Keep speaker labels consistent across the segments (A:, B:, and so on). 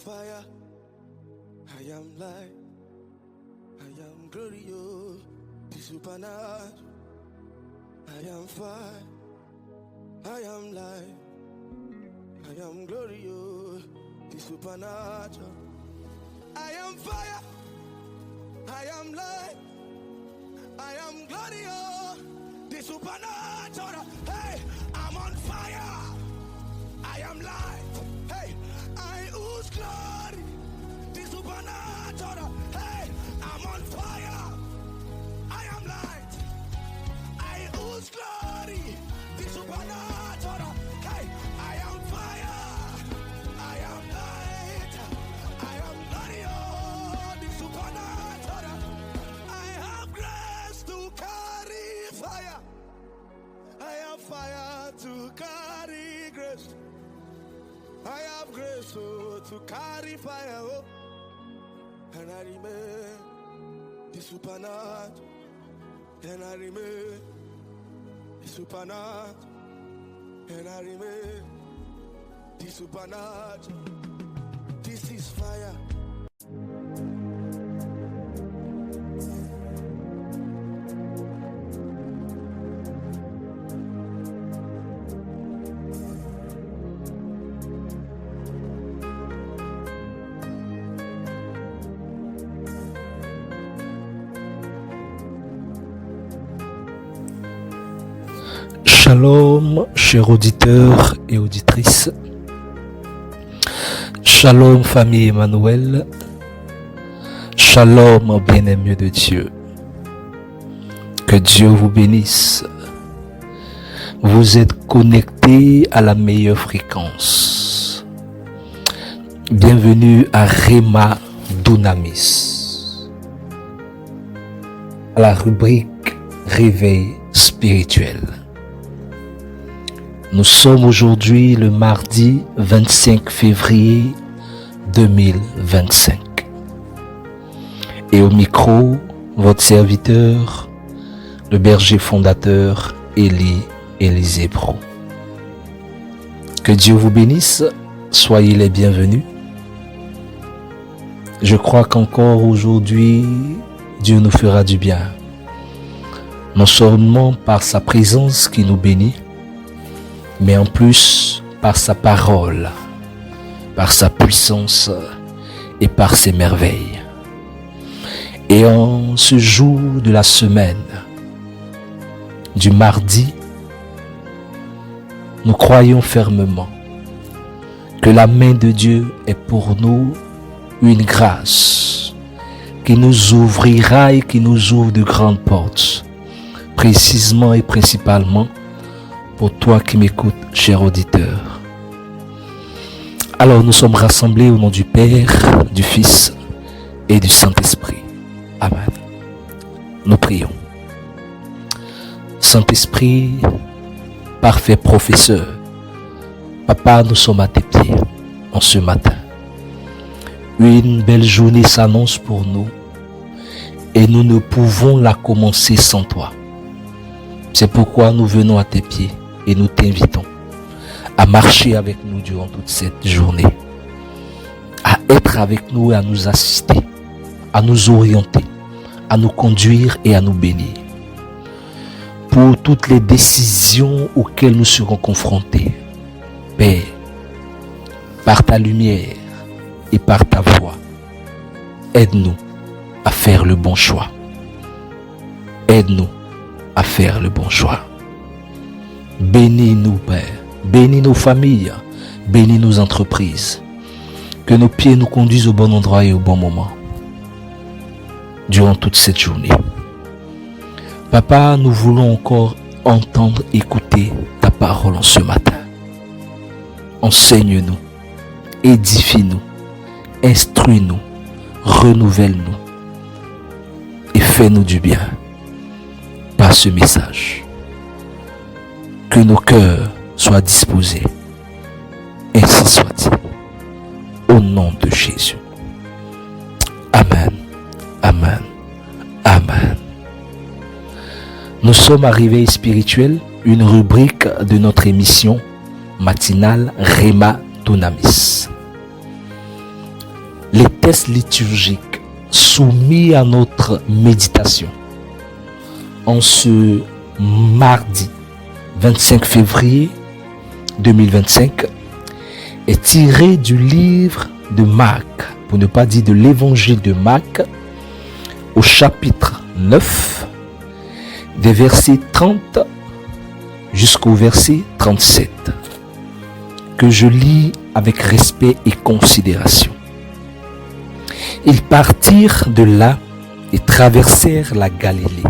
A: fire, I am light, I am glorious, the supernatural. I am fire, I am light, I am glorious, the supernatural. I am fire, I am light, I am glorious, the supernatural. Hey, I'm on fire, I am light. Hey, I ooze glory, the supernatural. Hey, I'm on fire, I am light. I ooze glory, the supernatural. Hey, I am fire, I am light, I am glorious, the supernatural. I have grace to carry fire. I have fire to carry grace. I have grace to carry fire, oh, and I remain the supernatural, and I remain the supernatural, and I remain the supernatural. This is fire.
B: Shalom, chers auditeurs et auditrices. Shalom, famille Emmanuel. Shalom, bien-aimés de Dieu. Que Dieu vous bénisse. Vous êtes connectés à la meilleure fréquence. Bienvenue à Rhema Dunamis, à la rubrique Réveil spirituel. Nous sommes aujourd'hui le mardi 25 février 2025. Et au micro, votre serviteur, le berger fondateur Élisée Pro. Que Dieu vous bénisse, soyez les bienvenus. Je crois qu'encore aujourd'hui, Dieu nous fera du bien. Non seulement par sa présence qui nous bénit, mais en plus par sa parole, par sa puissance et par ses merveilles. Et en ce jour de la semaine, du mardi, nous croyons fermement que la main de Dieu est pour nous une grâce qui nous ouvrira et qui nous ouvre de grandes portes, précisément et principalement pour toi qui m'écoutes, cher auditeur. Alors nous sommes rassemblés au nom du Père, du Fils et du Saint-Esprit. Amen. Nous prions. Saint-Esprit, parfait professeur, Papa, nous sommes à tes pieds en ce matin. Une belle journée s'annonce pour nous et nous ne pouvons la commencer sans toi. C'est pourquoi nous venons à tes pieds et nous t'invitons à marcher avec nous durant toute cette journée, à être avec nous et à nous assister, à nous orienter, à nous conduire et à nous bénir. Pour toutes les décisions auxquelles nous serons confrontés, Père, par ta lumière et par ta voix, aide-nous à faire le bon choix. Aide-nous à faire le bon choix. Bénis-nous, Père. Bénis nos familles. Bénis nos entreprises. Que nos pieds nous conduisent au bon endroit et au bon moment. Durant toute cette journée. Papa, nous voulons encore entendre, écouter ta parole en ce matin. Enseigne-nous. Édifie-nous. Instruis-nous. Renouvelle-nous. Et fais-nous du bien. Par ce message. Que nos cœurs soient disposés. Ainsi soit-il. Au nom de Jésus. Amen. Amen. Amen. Nous sommes à Réveil spirituel, une rubrique de notre émission matinale Rhema Dunamis. textes liturgiques soumis à notre méditation en ce mardi 25 février 2025 est tiré du livre de Marc, pour ne pas dire de l'évangile de Marc, au chapitre 9, des versets 30 jusqu'au verset 37, que je lis avec respect et considération. Ils partirent de là et traversèrent la Galilée.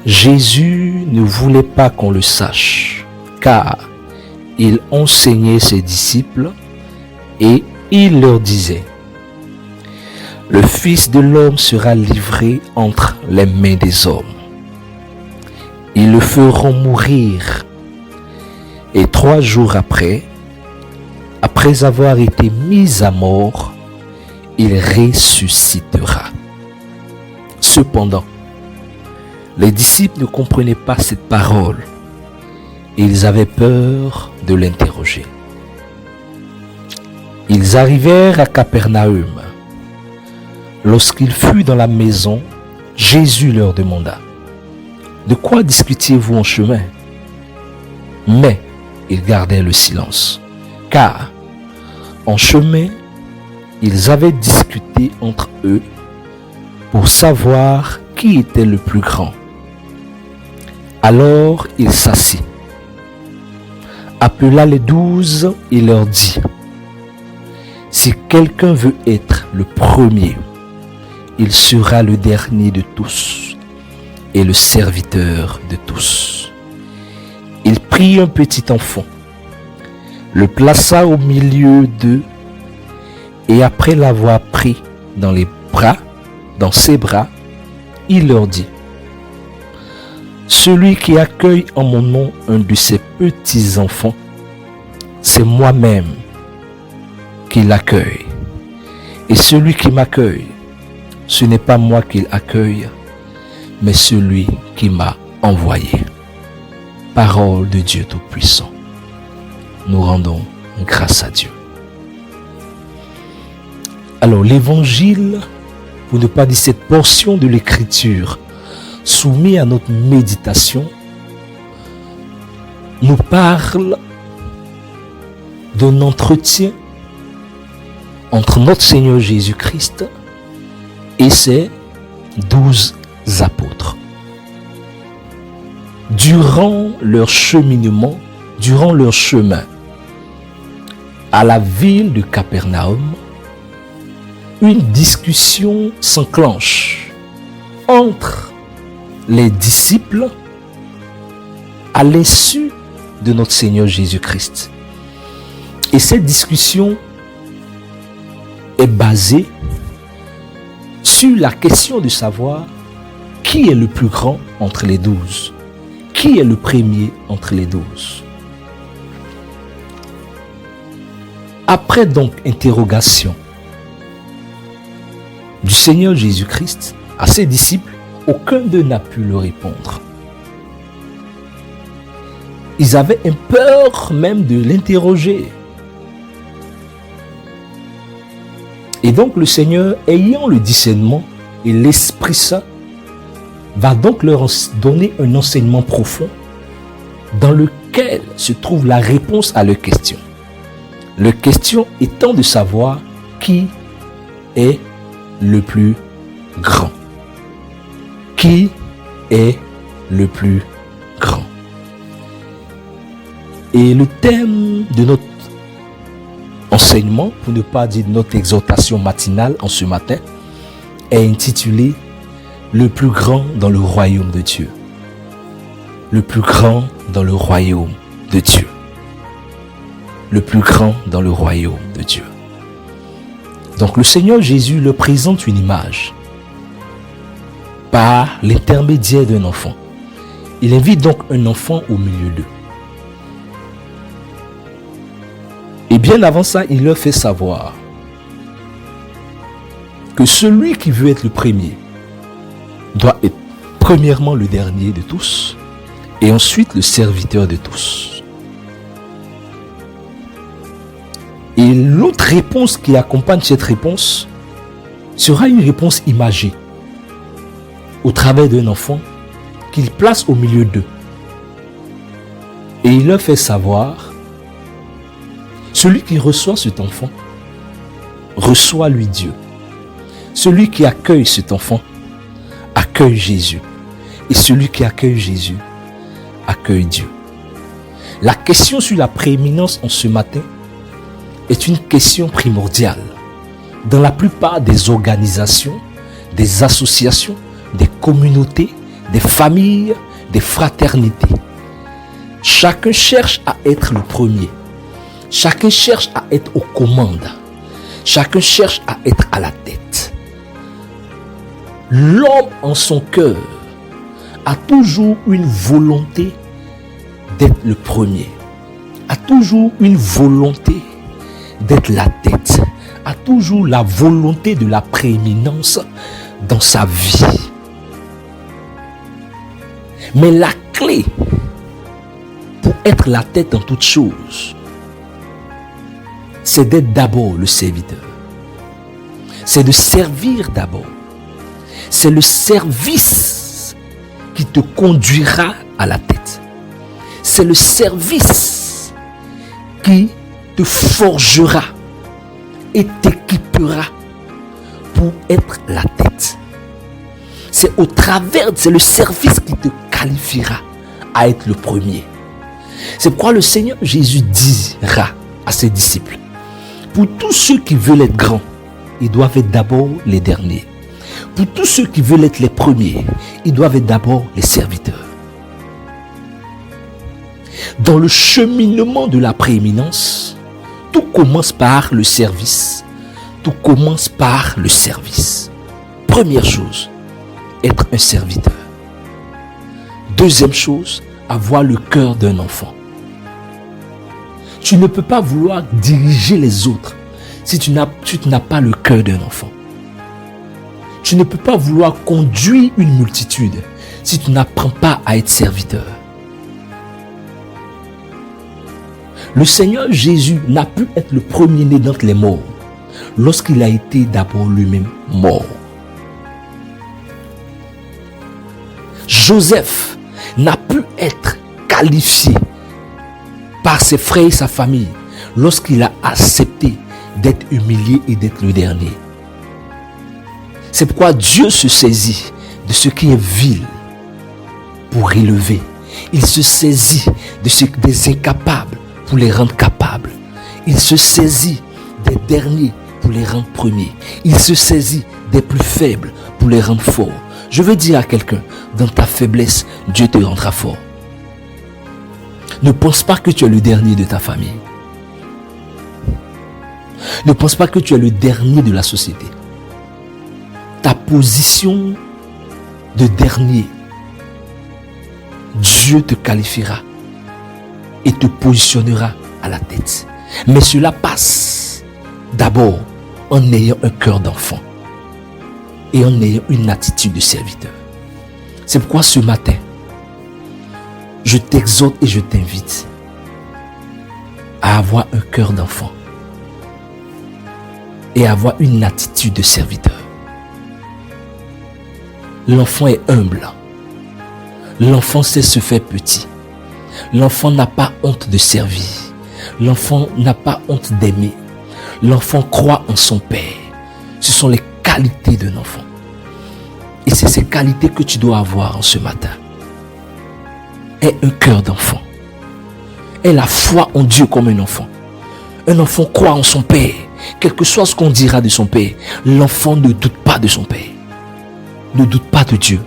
B: Jésus ne voulait pas qu'on le sache, car il enseignait ses disciples et il leur disait: le Fils de l'homme sera livré entre les mains des hommes. Ils le feront mourir, et 3 jours après avoir été mis à mort, il ressuscitera. Cependant, les disciples ne comprenaient pas cette parole et ils avaient peur de l'interroger. Ils arrivèrent à Capernaum. Lorsqu'il fut dans la maison, Jésus leur demanda: de quoi discutiez-vous en chemin? Mais ils gardèrent le silence, car en chemin, ils avaient discuté entre eux pour savoir qui était le plus grand. Alors il s'assit, appela les 12 et leur dit: si quelqu'un veut être le premier, il sera le dernier de tous et le serviteur de tous. Il prit un petit enfant, le plaça au milieu d'eux, et après l'avoir pris dans ses bras, il leur dit: celui qui accueille en mon nom un de ces petits enfants, c'est moi-même qui l'accueille. Et celui qui m'accueille, ce n'est pas moi qu'il accueille, mais celui qui m'a envoyé. Parole de Dieu Tout-Puissant. Nous rendons grâce à Dieu. Alors l'évangile, pour ne pas dire cette portion de l'écriture soumise à notre méditation, nous parle d'un entretien entre notre Seigneur Jésus-Christ et ses 12 apôtres. Durant leur cheminement, durant leur chemin à la ville de Capernaum, une discussion s'enclenche entre les disciples à l'insu de notre Seigneur Jésus-Christ. Et cette discussion est basée sur la question de savoir qui est le plus grand entre les 12, qui est le premier entre les 12. Après donc interrogation du Seigneur Jésus-Christ à ses disciples, aucun d'eux n'a pu le répondre. Ils avaient un peur même de l'interroger. Et donc le Seigneur, ayant le discernement et l'Esprit Saint, va donc leur donner un enseignement profond dans lequel se trouve la réponse à leurs questions. La question étant de savoir qui est le plus grand. Qui est le plus grand? Et le thème de notre enseignement, pour ne pas dire notre exhortation matinale en ce matin, est intitulé « Le plus grand dans le royaume de Dieu ». Le plus grand dans le royaume de Dieu. Le plus grand dans le royaume de Dieu. Donc le Seigneur Jésus leur présente une image par l'intermédiaire d'un enfant. Il invite donc un enfant au milieu d'eux. Et bien avant ça, il leur fait savoir que celui qui veut être le premier doit être premièrement le dernier de tous et ensuite le serviteur de tous. Et l'autre réponse qui accompagne cette réponse sera une réponse imagée au travers d'un enfant qu'il place au milieu d'eux. Et il leur fait savoir, celui qui reçoit cet enfant, reçoit lui Dieu. Celui qui accueille cet enfant, accueille Jésus. Et celui qui accueille Jésus, accueille Dieu. La question sur la prééminence en ce matin est une question primordiale dans la plupart des organisations, des associations, des communautés, des familles, des fraternités. Chacun cherche à être le premier. Chacun cherche à être aux commandes. Chacun cherche à être à la tête. L'homme en son cœur a toujours une volonté d'être le premier, a toujours une volonté d'être la tête, a toujours la volonté de la prééminence dans sa vie. Mais la clé pour être la tête en toutes choses, c'est d'être d'abord le serviteur. C'est de servir d'abord. C'est le service qui te conduira à la tête. C'est le service qui te forgera et t'équipera pour être la tête. C'est le service qui te qualifiera à être le premier. C'est pourquoi le Seigneur Jésus dira à ses disciples, pour tous ceux qui veulent être grands, ils doivent être d'abord les derniers. Pour tous ceux qui veulent être les premiers, ils doivent être d'abord les serviteurs. Dans le cheminement de la prééminence, tout commence par le service. Tout commence par le service. Première chose, être un serviteur. Deuxième chose, avoir le cœur d'un enfant. Tu ne peux pas vouloir diriger les autres si tu n'as pas le cœur d'un enfant. Tu ne peux pas vouloir conduire une multitude si tu n'apprends pas à être serviteur. Le Seigneur Jésus n'a pu être le premier-né d'entre les morts lorsqu'il a été d'abord lui-même mort. Joseph n'a pu être qualifié par ses frères et sa famille lorsqu'il a accepté d'être humilié et d'être le dernier. C'est pourquoi Dieu se saisit de ce qui est vil pour élever. Il se saisit des incapables pour les rendre capables. Il se saisit des derniers pour les rendre premiers. Il se saisit des plus faibles pour les rendre forts. Je veux dire à quelqu'un, dans ta faiblesse, Dieu te rendra fort. Ne pense pas que tu es le dernier de ta famille. Ne pense pas que tu es le dernier de la société. Ta position de dernier, Dieu te qualifiera et te positionnera à la tête. Mais cela passe d'abord en ayant un cœur d'enfant et en ayant une attitude de serviteur. C'est pourquoi ce matin, je t'exhorte et je t'invite à avoir un cœur d'enfant et à avoir une attitude de serviteur. L'enfant est humble. L'enfant sait se faire petit. L'enfant n'a pas honte de servir. L'enfant n'a pas honte d'aimer. L'enfant croit en son père. Ce sont les qualités d'un enfant. Et c'est ces qualités que tu dois avoir en ce matin. Aie un cœur d'enfant. Aie la foi en Dieu comme un enfant. Un enfant croit en son père. Quel que soit ce qu'on dira de son père, l'enfant ne doute pas de son père. Ne doute pas de Dieu.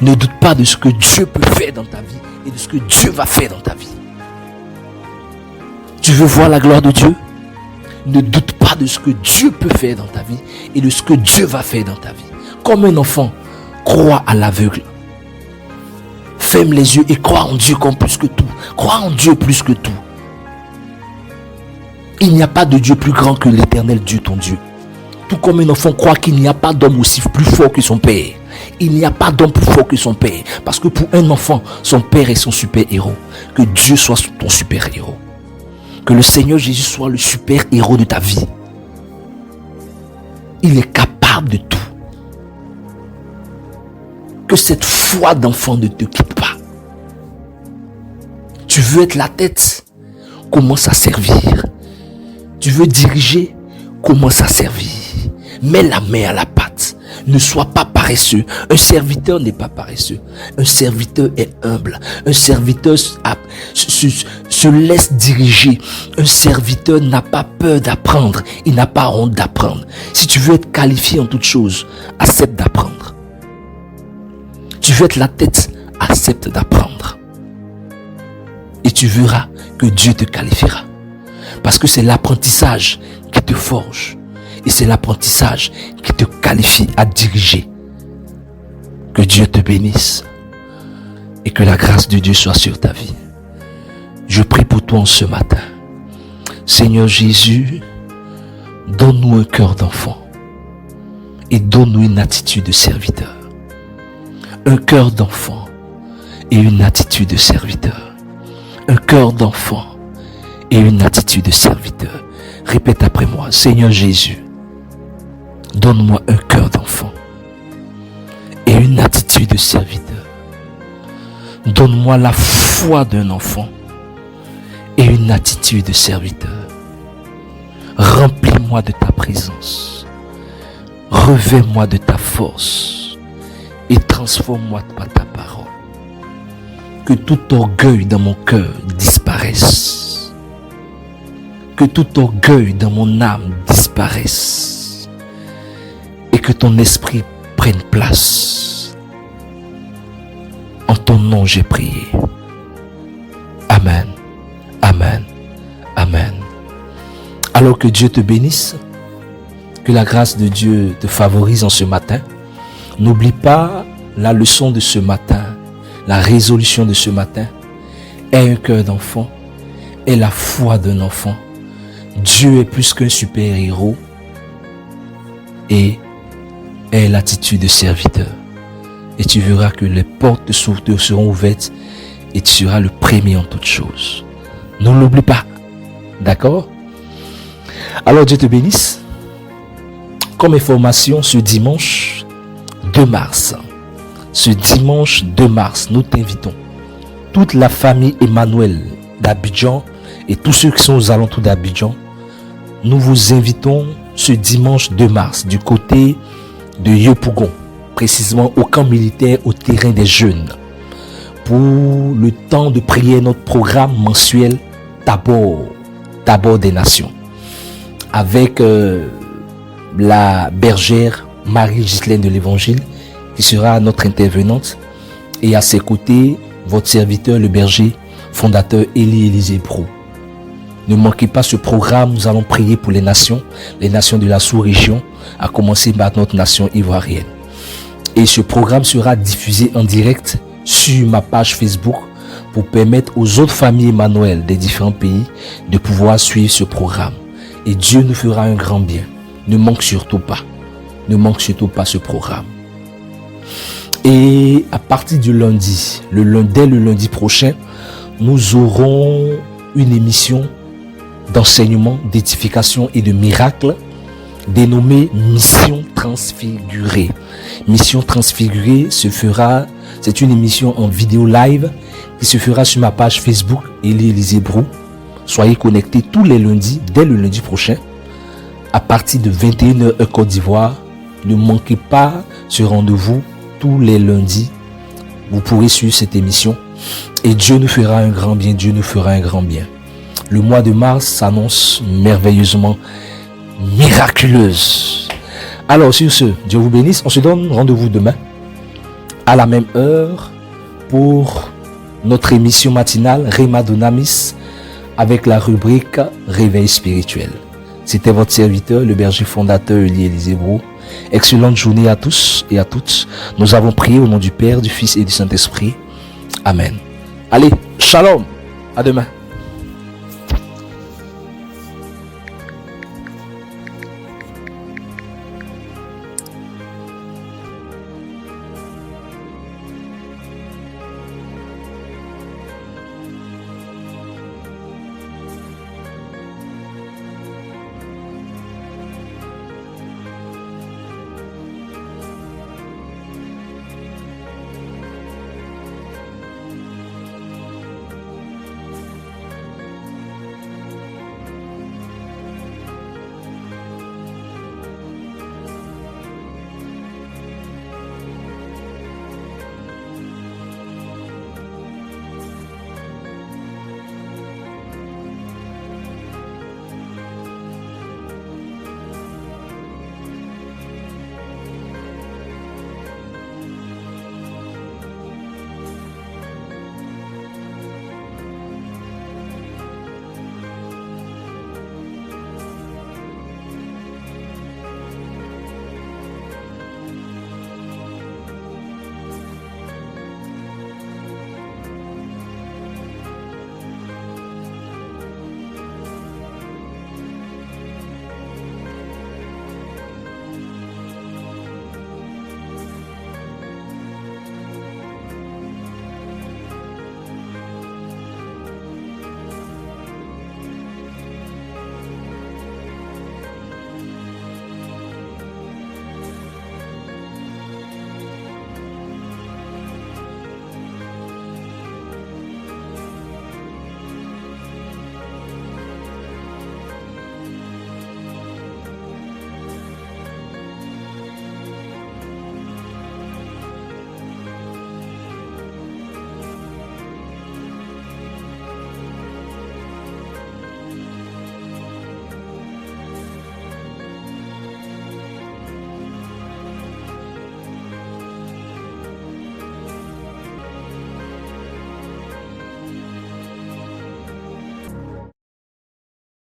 B: Ne doute pas de ce que Dieu peut faire dans ta vie et de ce que Dieu va faire dans ta vie. Tu veux voir la gloire de Dieu? Ne doute pas de ce que Dieu peut faire dans ta vie et de ce que Dieu va faire dans ta vie. Comme un enfant, crois à l'aveugle. Ferme les yeux et crois en Dieu comme plus que tout. Crois en Dieu plus que tout. Il n'y a pas de Dieu plus grand que l'éternel Dieu, ton Dieu. Tout comme un enfant croit qu'il n'y a pas d'homme aussi plus fort que son père. Il n'y a pas d'homme plus fort que son père. Parce que pour un enfant, son père est son super-héros. Que Dieu soit ton super-héros. Que le Seigneur Jésus soit le super-héros de ta vie. Il est capable de tout. Que cette foi d'enfant ne te quitte pas. Tu veux être la tête, commence à servir. Tu veux diriger, commence à servir. Mets la main à la pâte. Ne sois pas paresseux. Un serviteur n'est pas paresseux. Un serviteur est humble. Un serviteur se laisse diriger. Un serviteur n'a pas peur d'apprendre. Il n'a pas honte d'apprendre. Si tu veux être qualifié en toute chose, accepte d'apprendre. Tu veux être la tête, accepte d'apprendre. Et tu verras que Dieu te qualifiera. Parce que c'est l'apprentissage qui te forge. Et c'est l'apprentissage qui te qualifie à diriger. Que Dieu te bénisse. Et que la grâce de Dieu soit sur ta vie. Je prie pour toi en ce matin. Seigneur Jésus, donne-nous un cœur d'enfant. Et donne-nous une attitude de serviteur. Un cœur d'enfant et une attitude de serviteur. Un cœur d'enfant et une attitude de serviteur. Répète après moi. Seigneur Jésus, donne-moi un cœur d'enfant et une attitude de serviteur. Donne-moi la foi d'un enfant et une attitude de serviteur. Remplis-moi de ta présence. Revêts-moi de ta force et transforme-moi par ta parole. Que tout orgueil dans mon cœur disparaisse. Que tout orgueil dans mon âme disparaisse. Et que ton esprit prenne place. En ton nom j'ai prié. Amen. Amen. Amen. Alors que Dieu te bénisse. Que la grâce de Dieu te favorise en ce matin. N'oublie pas la leçon de ce matin, la résolution de ce matin. Aie un cœur d'enfant, aie la foi d'un enfant. Dieu est plus qu'un super-héros et aie l'attitude de serviteur. Et tu verras que les portes te seront ouvertes et tu seras le premier en toutes choses. Ne l'oublie pas. D'accord? Alors Dieu te bénisse. Comme information, ce dimanche 2 mars, nous t'invitons, toute la famille Emmanuel d'Abidjan et tous ceux qui sont aux alentours d'Abidjan, nous vous invitons ce dimanche 2 mars du côté de Yopougon, précisément au camp militaire au terrain des jeunes, pour le temps de prier notre programme mensuel Tabor des Nations, avec la bergère Marie-Ghislaine de l'Évangile, qui sera notre intervenante, et à ses côtés, votre serviteur, le berger, fondateur Élie Brou. Ne manquez pas ce programme, nous allons prier pour les nations de la sous-région, à commencer par notre nation ivoirienne. Et ce programme sera diffusé en direct sur ma page Facebook pour permettre aux autres familles Emmanuel des différents pays de pouvoir suivre ce programme. Et Dieu nous fera un grand bien. Ne manque surtout pas ce programme. Et à partir du lundi, dès le lundi prochain, nous aurons une émission d'enseignement, d'édification et de miracles dénommée Mission Transfigurée. Mission Transfigurée c'est une émission en vidéo live qui se fera sur ma page Facebook Élie Brou. Soyez connectés tous les lundis, dès le lundi prochain, à partir de 21h heure Côte d'Ivoire. Ne manquez pas ce rendez-vous tous les lundis. Vous pourrez suivre cette émission et Dieu nous fera un grand bien. Le mois de mars s'annonce merveilleusement miraculeuse. Alors sur ce, Dieu vous bénisse. On se donne rendez-vous demain à la même heure pour notre émission matinale Rema Dunamis avec la rubrique Réveil spirituel. C'était votre serviteur, le berger fondateur Élie Brou. Excellente journée à tous et à toutes. Nous avons prié au nom du Père, du Fils et du Saint-Esprit. Amen. Allez, shalom. À demain.